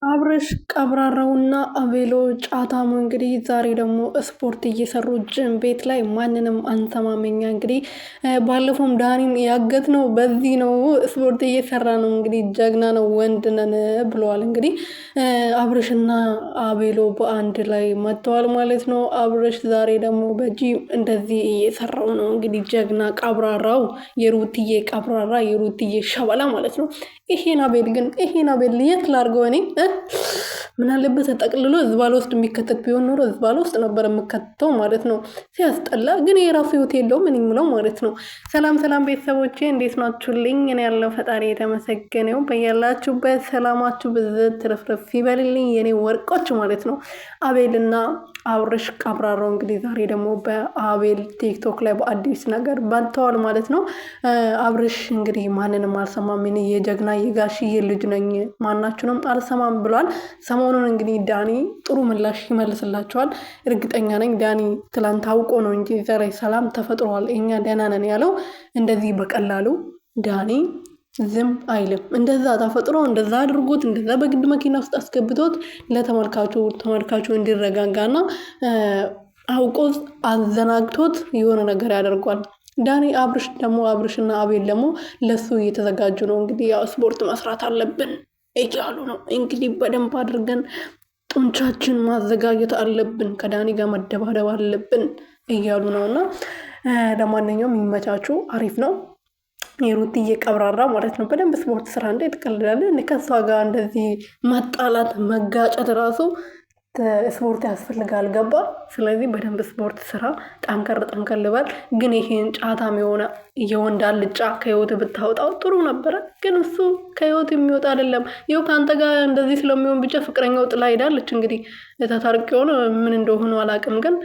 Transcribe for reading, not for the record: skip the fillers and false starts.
አብርሽ ቀብራራውና አቤሎ ጫታሙ እንግዲህ ዛሬ ደግሞ ስፖርት እየሰሩ ጅም ቤት ላይ ማንንም አንሰማመኛ እንግዲህ ባለፈውም ዳኒን ያገትነው በዚህ ነው። ስፖርት እየሰራ ነው እንግዲህ ጀግና ነው ወንድ ነን ብለዋል። እንግዲህ አብርሽና አቤሎ በአንድ ላይ መጥተዋል ማለት ነው። አብርሽ ዛሬ ደግሞ በጂም እንደዚህ እየሰራው ነው እንግዲህ ጀግና ቀብራራው የሩትዬ ቀብራራ የሩትዬ ሸበላ ማለት ነው። ይሄን አቤል የት ላድርገው እኔ ምን አለበት ተጠቅልሎ ዝባል ውስጥ የሚከተት ቢሆን ኖሮ ዝባል ውስጥ ነበር የምከተው ማለት ነው። ሲያስጠላ ግን የራሱ ህይወት የለውም ምን ይምለው ማለት ነው። ሰላም ቤተሰቦቼ እንዴት ናችሁልኝ? እኔ ያለው ፈጣሪ የተመሰገነው በያላችሁበት ሰላማችሁ ብዝት ትርፍርፍ ይበልልኝ የኔ ወርቆች ማለት ነው። አቤልና አብርሽ ቀብራራው እንግዲህ ዛሬ ደግሞ በአቤል ቲክቶክ ላይ በአዲስ ነገር ባልተዋል ማለት ነው። አብርሽ እንግዲህ ማንንም አልሰማም እኔ የጀግና የጋሽዬ ልጅ ነኝ ማናችሁንም አልሰማም ብሏል። ሰሞኑን እንግዲህ ዳኒ ጥሩ ምላሽ ይመልስላቸዋል እርግጠኛ ነኝ። ዳኒ ትላንት አውቆ ነው እንጂ ዛሬ ሰላም ተፈጥሯል እኛ ደህና ነን ያለው እንደዚህ በቀላሉ ዳኒ ዝም አይልም። እንደዛ ተፈጥሮ እንደዛ አድርጎት እንደዛ በግድ መኪና ውስጥ አስገብቶት ተመልካቹ እንዲረጋጋና አውቆ አዘናግቶት የሆነ ነገር ያደርጓል። ዳኒ አብርሽና አቤል ደግሞ ለሱ እየተዘጋጁ ነው እንግዲህ ያው ስፖርት መስራት አለብን እያሉ ነው እንግዲህ በደንብ አድርገን ጡንቻችን ማዘጋጀት አለብን ከዳኒ ጋር መደባደብ አለብን እያሉ ነውና ለማንኛውም ይመቻቹ አሪፍ ነው። የሩትዬ ቀብራራ ማለት ነው። በደንብ ስፖርት ስራ እንዴት ትቀልዳለህ? ከሷ ጋር እንደዚህ መጣላት መጋጨት ራሱ ስፖርት ያስፈልጋል ገባ። ስለዚህ በደንብ ስፖርት ስራ ጠንከር ልበል። ግን ይሄን ጫታም የሆነ የወንድ አልጫ ከህይወት ብታወጣው ጥሩ ነበረ። ግን እሱ ከህይወት የሚወጣ አይደለም። ይኸው ከአንተ ጋር እንደዚህ ስለሚሆን ብቻ ፍቅረኛው ጥላ ሄዳለች። እንግዲህ ተታርቅ የሆነ ምን እንደሆነ አላውቅም ግን